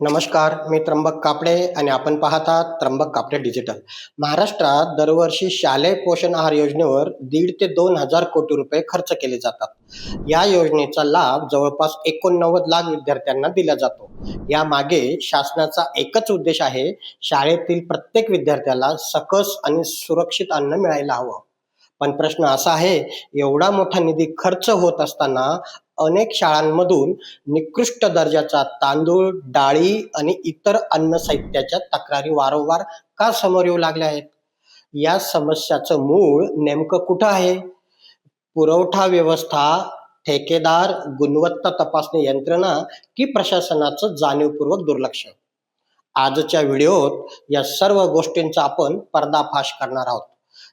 नमस्कार, मी त्र्यंबक कापडे आणि आपण पाहतात त्र्यंबक कापडे डिजिटल. महाराष्ट्रात दरवर्षी शालेय पोषण आहार योजनेवर 1.5 ते 2,000 कोटी रुपये खर्च केले जातात. या योजनेचा लाभ जवळपास 89 लाख विद्यार्थ्यांना दिला जातो. यामागे शासनाचा एकच उद्देश आहे, शाळेतील प्रत्येक विद्यार्थ्याला सकस आणि सुरक्षित अन्न मिळायला हवं. पण प्रश्न असा आहे, एवढा मोठा निधी खर्च होत असताना अनेक शाळांमधून निकृष्ट दर्जाचा तांदूळ, डाळी आणि इतर अन्न साहित्याच्या तक्रारी वारंवार का समोर येऊ लागल्या आहेत? या समस्याचं मूळ नेमकं कुठं आहे? पुरवठा व्यवस्था, ठेकेदार, गुणवत्ता तपासणी यंत्रणा की प्रशासनाचं जाणीवपूर्वक दुर्लक्ष? आजच्या व्हिडिओत या सर्व गोष्टींचा आपण पर्दाफाश करणार आहोत.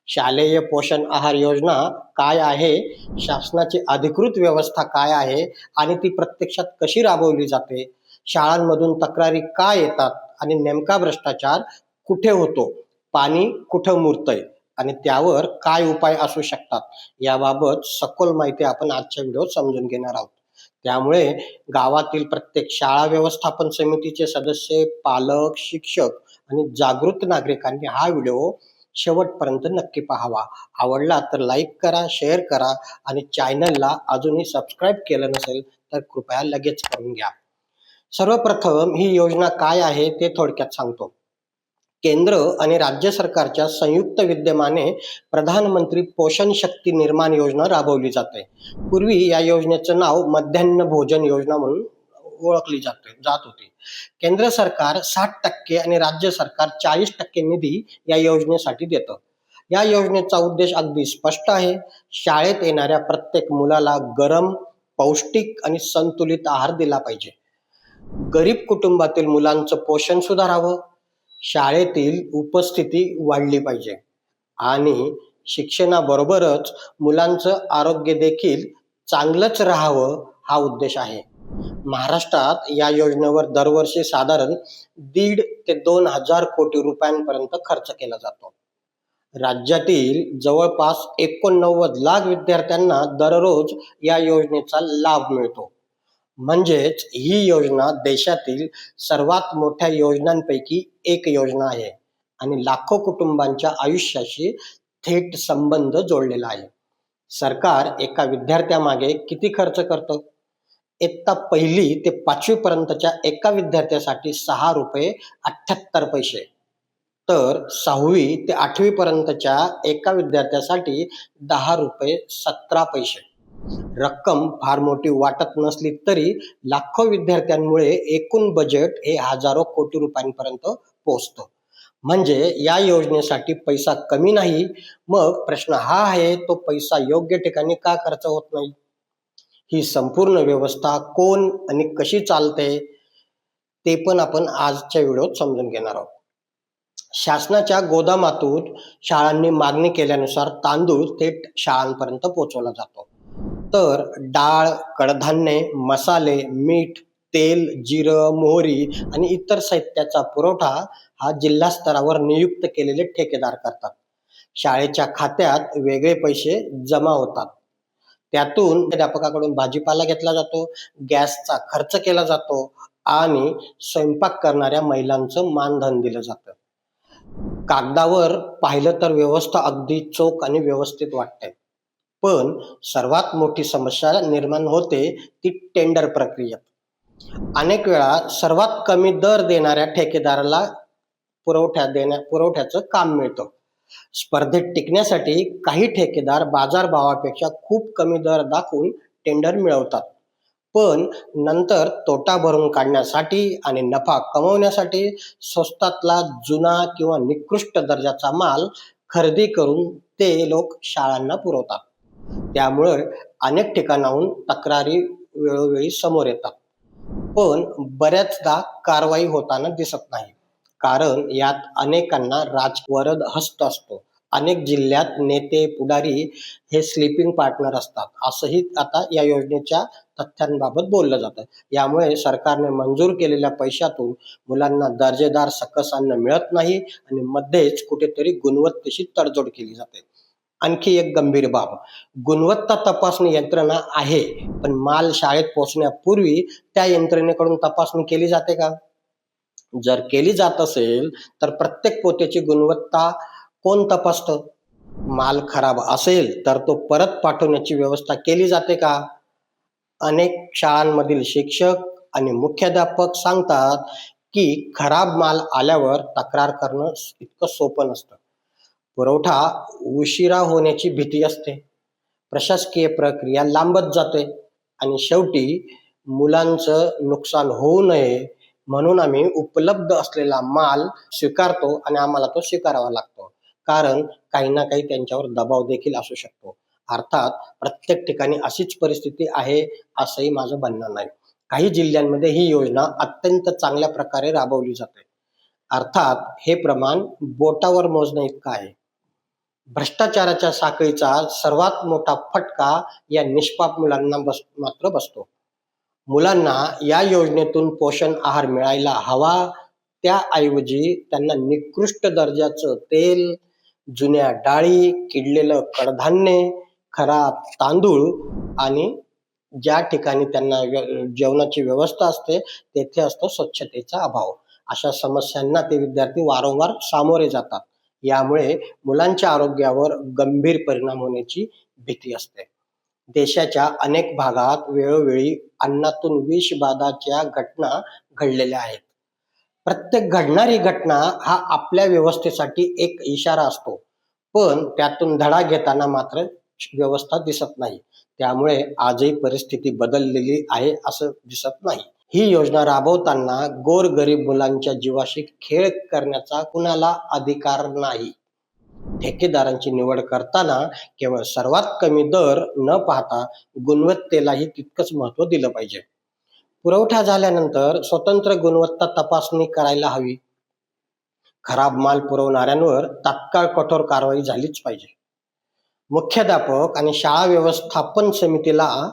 शालेय पोषण आहार योजना काय आहे, शासनाची अधिकृत व्यवस्था काय आहे आणि ती प्रत्यक्षात कशी राबवली जाते, शाळांमधून तक्रारी का येतात आणि नेमका भ्रष्टाचार कुठे होतो, पाणी कुठं मुरतंय आणि त्यावर काय उपाय असू शकतात, याबाबत सखोल माहिती आपण आजच्या व्हिडिओत समजून घेणार आहोत. त्यामुळे गावातील प्रत्येक शाळा व्यवस्थापन समितीचे सदस्य, पालक, शिक्षक आणि जागृत नागरिकांनी हा व्हिडिओ शेवटपर्यंत नक्की पाहावा. आवडला तर लाईक करा, शेअर करा आणि चॅनलला अजूनही सबस्क्राईब केलं नसेल तर कृपया लगेच करून घ्या. सर्वप्रथम ही योजना काय आहे ते थोडक्यात सांगतो. केंद्र आणि राज्य सरकारच्या संयुक्त विद्यमाने प्रधानमंत्री पोषण शक्ती निर्माण योजना राबवली जाते. पूर्वी या योजनेचं नाव मध्यान्ह भोजन योजना म्हणून ओळखली जात होती. केंद्र सरकार 60% आणि राज्य सरकार 40% निधी या योजनेसाठी देतं. या योजनेचा उद्देश अगदी स्पष्ट आहे. शाळेत येणाऱ्या प्रत्येक मुलाला गरम, पौष्टिक आणि संतुलित आहार दिला पाहिजे. गरीब कुटुंबातील मुलांचं पोषण सुधारावं, शाळेतील उपस्थिती वाढली पाहिजे आणि शिक्षणाबरोबरच मुलांचं आरोग्य देखील चांगलंच राहावं, हा उद्देश आहे. महाराष्ट्रात या योजनेवर दरवर्षी साधारण 1.5 ते 2,000 कोटी रुपयांपर्यंत खर्च केला जातो. राज्यातील जवळपास 89 लाख विद्यार्थ्यांना दररोज या योजनेचा लाभ मिळतो. म्हणजेच ही योजना देशातील सर्वात मोठ्या योजनांपैकी एक योजना आहे आणि लाखो कुटुंबांच्या आयुष्याशी थेट संबंध जोडलेला आहे. सरकार एका विद्यार्थ्यामागे किती खर्च करतं? इयत्ता 1ली ते 5वी पर्यंतच्या एका विद्यार्थ्यासाठी 6 रुपये 78 पैसे, तर 6वी ते 8वी पर्यंतच्या एका विद्यार्थ्यासाठी 10 रुपये 17 पैसे. रक्कम फार मोठी वाटत नसली तरी लाखो विद्यार्थ्यांमुळे एकूण बजेट हे हजारो कोटी रुपयांपर्यंत पोहोचतं. म्हणजे या योजनेसाठी पैसा कमी नाही. मग प्रश्न हा आहे, तो पैसा योग्य ठिकाणी का खर्च होत नाही? ही संपूर्ण व्यवस्था कोण आणि कशी चालते ते पण आपण आजच्या व्हिडिओत समजून घेणार आहोत. शासनाच्या गोदामातून शाळांनी मागणी केल्यानुसार तांदूळ थेट शाळांपर्यंत पोहोचवला जातो. तर डाळ, कडधान्ये, मसाले, मीठ, तेल, जिरं, मोहरी आणि इतर साहित्याचा पुरवठा हा जिल्हा स्तरावर नियुक्त केलेले ठेकेदार करतात. शाळेच्या खात्यात वेगळे पैसे जमा होतात. त्यातून अध्यापकाकडून भाजीपाला घेतला जातो, गॅसचा खर्च केला जातो आणि स्वयंपाक करणाऱ्या महिलांचं मानधन दिलं जातं. कागदावर पाहिलं तर व्यवस्था अगदी चोख आणि व्यवस्थित वाटते. पण सर्वात मोठी समस्या निर्माण होते ती टेंडर प्रक्रियेत. अनेक वेळा सर्वात कमी दर देणाऱ्या ठेकेदाराला पुरवठ्याचं काम मिळतं. स्पर्धेत टिकण्यासाठी काही ठेकेदार बाजारभावापेक्षा खूप कमी दर दाखवून टेंडर मिळवतात. पण नंतर तोटा भरून काढण्यासाठी आणि नफा कमवण्यासाठी स्वस्तातला जुना किंवा निकृष्ट दर्जाचा माल खरेदी करून ते लोक शाळांना पुरवतात. त्यामुळे अनेक ठिकाणाहून तक्रारी वेळोवेळी समोर येतात. पण बऱ्याचदा कारवाई होताना दिसत नाही, कारण यात अनेकांना राजवरद हस्त असतो. अनेक जिल्ह्यात नेते पुढारी हे स्लीपिंग पार्टनर असतात, असंही आता या योजनेच्या तथ्यांबाबत बोललं जातं. यामुळे सरकारने मंजूर केलेल्या पैशातून मुलांना दर्जेदार सकस अन्न मिळत नाही आणि मध्येच कुठेतरी गुणवत्तेशी तडजोड केली जाते. आणखी एक गंभीर बाब, गुणवत्ता तपासणी यंत्रणा आहे, पण माल शाळेत पोहोचण्यापूर्वी त्या यंत्रणेकडून तपासणी केली जाते का? जर केली जात असेल तर प्रत्येक पोत्याची गुणवत्ता कोण तपासतं? माल खराब असेल तर तो परत पाठवण्याची व्यवस्था केली जाते का? अनेक शाळांमधील शिक्षक आणि मुख्याध्यापक सांगतात की खराब माल आल्यावर तक्रार करणं इतकं सोपं नसतं. पुरवठा उशिरा होण्याची भीती असते, प्रशासकीय प्रक्रिया लांबत जाते आणि शेवटी मुलांचं नुकसान होऊ नये म्हणून आम्ही उपलब्ध असलेला माल स्वीकारतो आणि आम्हाला तो स्वीकारावा लागतो. कारण काही ना काही त्यांच्यावर दबाव देखील असू शकतो. अर्थात प्रत्येक ठिकाणी अशीच परिस्थिती आहे असंही माझं म्हणणं नाही. काही जिल्ह्यांमध्ये ही योजना अत्यंत चांगल्या प्रकारे राबवली जाते. अर्थात हे प्रमाण बोटावर मोजण्या इतकं आहे. भ्रष्टाचाराच्या साखळीचा सर्वात मोठा फटका या निष्पाप मुलांना मात्र बसतो. मुलांना या योजनेतून पोषण आहार मिळायला हवा, त्याऐवजी त्यांना निकृष्ट दर्जाचं तेल, जुन्या डाळी, किडलेलं कडधान्य, खराब तांदूळ आणि ज्या ठिकाणी त्यांना जेवणाची व्यवस्था असते, तेथे असतो स्वच्छतेचा अभाव. अशा समस्यांना ते विद्यार्थी वारंवार सामोरे जातात. यामुळे मुलांच्या आरोग्यावर गंभीर परिणाम होण्याची भीती असते. देशाच्या अनेक भागात वेळोवेळी अन्नातून विषबाधाच्या घटना घडलेल्या आहेत. प्रत्येक घडणारी घटना हा आपल्या व्यवस्थेसाठी एक इशारा असतो, पण त्यातून धडा घेताना मात्र व्यवस्था दिसत नाही. त्यामुळे आजही परिस्थिती बदललेली आहे असं दिसत नाही. ही योजना राबवताना गोरगरीब मुलांच्या जीवाशी खेळ करण्याचा कुणाला अधिकार नाही. ठेकेदारांची निवड करताना केवळ सर्वात कमी दर न पाहता गुणवत्तेलाही तितकंच महत्त्व दिलं पाहिजे. पुरवठा झाल्यानंतर स्वतंत्र गुणवत्ता तपासणी करायला हवी. खराब माल पुरवणाऱ्यांवर तात्काळ कठोर कारवाई झालीच पाहिजे. मुख्याध्यापक आणि शाळा व्यवस्थापन समितीला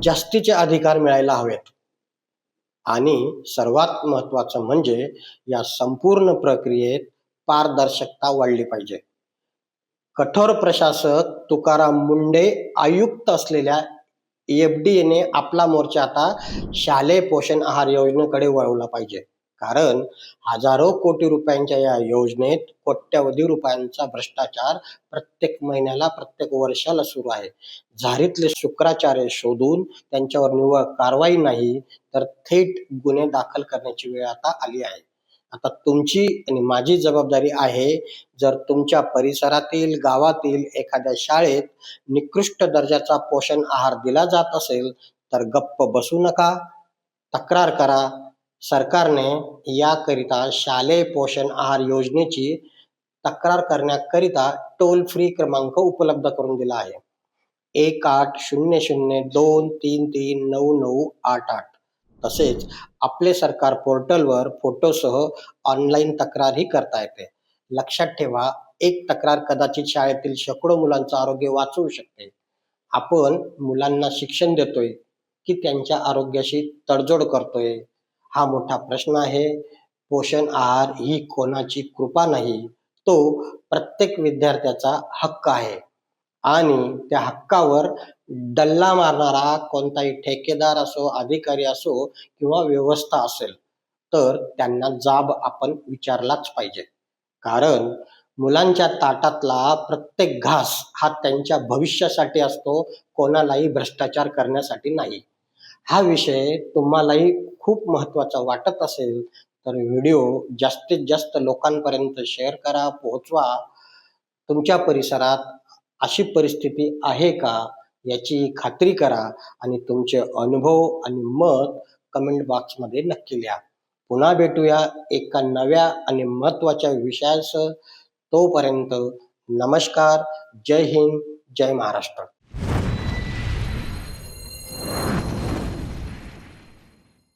जास्तीचे अधिकार मिळायला हवेत. आणि सर्वात महत्त्वाचं म्हणजे या संपूर्ण प्रक्रियेत पारदर्शकता वाढली पाहिजे. कठोर प्रशासक तुकाराम मुंढे आयुक्त असलेल्या एफडीएने आपला मोर्चा आता शालेय पोषण आहार योजनेकडे वळवला पाहिजे. कारण हजारो कोटी रुपयांच्या या योजनेत कोट्यवधी रुपयांचा भ्रष्टाचार प्रत्येक महिन्याला, प्रत्येक वर्षाला सुरू आहे. झारीतले शुक्राचार्य शोधून त्यांच्यावर निव्वळ कारवाई नाही तर थेट गुन्हे दाखल करण्याची वेळ आता आली आहे. आता तुमची आणि माझी जबाबदारी आहे, जर तुमच्या परिसरातील, गावातील एखाद्या शाळेत निकृष्ट दर्जाचा पोषण आहार दिला जात असेल तर गप्प बसू नका, तक्रार करा. सरकारने याकरिता शालेय पोषण आहार योजनेची तक्रार करण्याकरिता टोल फ्री क्रमांक उपलब्ध करून दिला आहे. 1800-233-9988. तसेच आपले सरकार पोर्टलवर फोटोसह ऑनलाईन तक्रारही करता येते. लक्षात ठेवा, एक तक्रार कदाचित शाळेतील शेकडो मुलांचं आरोग्य वाचवू शकते. आपण मुलांना शिक्षण देतोय की त्यांच्या आरोग्याशी तडजोड करतोय, हा मोठा प्रश्न आहे. पोषण आहार ही कोणाची कृपा नाही, तो प्रत्येक विद्यार्थ्याचा हक्क आहे. आणि त्या हक्कावर डल्ला मारणारा कोणताही ठेकेदार असो, अधिकारी असो किंवा व्यवस्था असेल तर त्यांना जाब आपण विचारलाच पाहिजे. कारण मुलांच्या ताटातला प्रत्येक घास हा त्यांच्या भविष्यासाठी असतो, कोणालाही भ्रष्टाचार करण्यासाठी नाही. हा विषय तुम्हालाही खूप महत्त्वाचा वाटत असेल तर व्हिडिओ जास्तीत जास्त लोकांपर्यंत शेअर करा, पोहोचवा. तुमच्या परिसरात अशी परिस्थिती आहे का याची खात्री करा आणि तुमचे अनुभव आणि मत कमेंट बॉक्समध्ये नक्की लिहा. पुन्हा भेटूया एका नव्या आणि महत्त्वाच्या विषयासह. तोपर्यंत नमस्कार. जय हिंद, जय महाराष्ट्र.